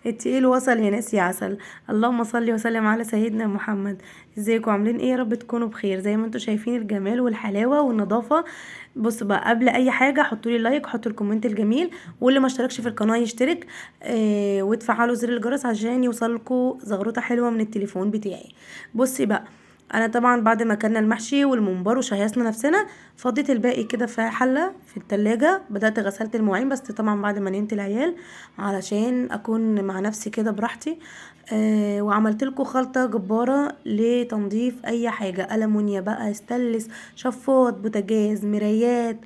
التقيل وصل يا ناس يا عسل. اللهم صل وسلم على سيدنا محمد. ازيكم عاملين ايه؟ يا رب تكونوا بخير زي ما انتم شايفين الجمال والحلاوه والنظافه. بصوا بقى، قبل اي حاجه حطوا لي لايك، حطوا الكومنت الجميل، واللي ما اشتركش في القناه يشترك، وتفعلوا زر الجرس عشان يوصلكوا زغروطه حلوه من التليفون بتاعي. بصي بقى، انا طبعا بعد ما اكلنا المحشي والممبار وشهيصنا نفسنا، فضيت الباقي كده في حله في التلاجة. بدات غسلت المواعين بس طبعا بعد ما نمت العيال علشان اكون مع نفسي كده براحتي. وعملت لكم خلطه جباره لتنظيف اي حاجه، ألمونيا بقى، استانلس، شفاط، بوتاجاز، مرايات،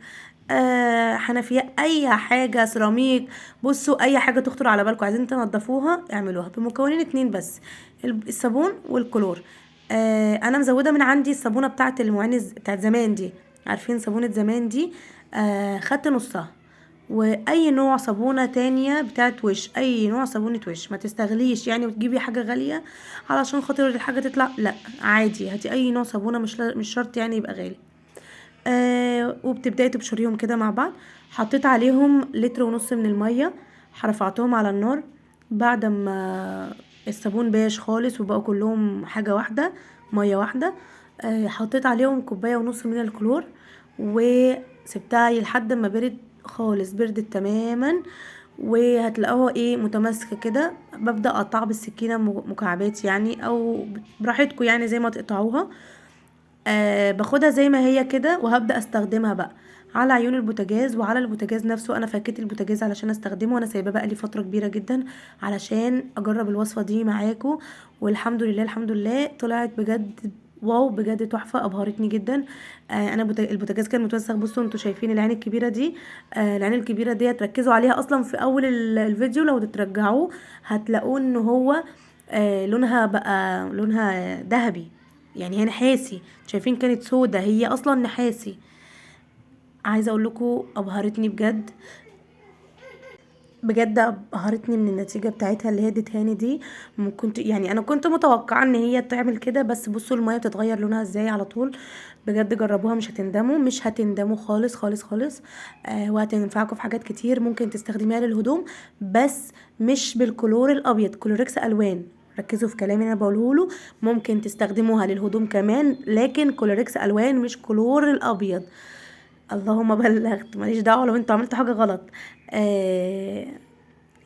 حنفيات، اي حاجه سيراميك. بصوا، اي حاجه تخطر على بالكم عايزين تنضفوها اعملوها بمكونين اتنين بس: الصابون والكلور. انا مزوده من عندي الصابونه بتاعه المعين بتاعه زمان دي، عارفين صابونه زمان دي؟ خدت نصها. واي نوع صابونه تانية بتاعت وش، اي نوع صابونه وش، ما تستغليش يعني وتجيبي حاجه غاليه علشان خاطر الحاجه تطلع، لا عادي هاتي اي نوع صابونه، مش شرط يعني يبقى غالي. وبتبداي تبشريهم كده مع بعض. حطيت عليهم لتر ونص من الميه، رفعتهم على النار بعد ما الصابون باش خالص وبقوا كلهم حاجه واحده، ميه واحده. حطيت عليهم كوبايه ونص من الكلور وسبتها لحد ما برد خالص، بردت تماما. وهتلاقوها ايه، متماسكه كده. ببدا اقطعها بالسكينه مكعبات يعني، او براحتكم يعني زي ما تقطعوها. باخدها زي ما هي كده وهبدأ استخدمها بقى على عيون البوتاجاز وعلى البوتاجاز نفسه. انا فكيت البوتاجاز علشان استخدمه، وانا سايباه بقى لي فتره كبيره جدا علشان اجرب الوصفه دي معاكم. والحمد لله الحمد لله طلعت بجد واو، بجد تحفه، ابهرتني جدا. انا البوتاجاز كان متوسخ. بصوا انتوا شايفين العين الكبيره دي؟ العين الكبيره دي تركزوا عليها اصلا في اول الفيديو، لو ترجعوه هتلاقوا ان هو لونها بقى لونها ذهبي، يعني هي نحاسي. شايفين كانت سودة، هي اصلا نحاسي. عايزه اقول لكم ابهرتني بجد، بجد ابهرتني من النتيجه بتاعتها اللي هي ادتهاني دي. كنت يعني انا كنت متوقعه ان هي تعمل كده، بس بصوا الميه بتتغير لونها ازاي على طول. بجد جربوها، مش هتندموا، مش هتندموا خالص خالص خالص. وهتنفعكم في حاجات كتير. ممكن تستخدميها للهدوم بس مش بالكلور الابيض، كلوركس الوان. ركزوا في كلامي اللي انا بقوله له. ممكن تستخدموها للهدوم كمان، لكن كلوركس الوان مش كلور الابيض. اللهم بلغت، ماليش دعوه لو انتوا عملتوا حاجه غلط. آه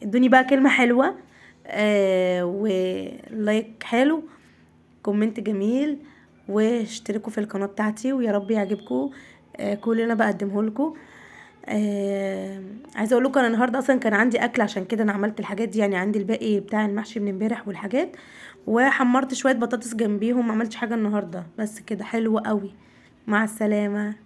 ادوني بقى كلمه حلوه، ولايك حلو، كومنت جميل، واشتركوا في القناه بتاعتي، ويا رب يعجبكم كل اللي انا بقدمه لكم. عايزه اقول لكم انا النهارده اصلا كان عندي اكل، عشان كده انا عملت الحاجات دي. يعني عندي الباقي بتاع المحشي من امبارح والحاجات، وحمرت شويه بطاطس جنبيهم. ما عملتش حاجه النهارده، بس كده حلو قوي. مع السلامه.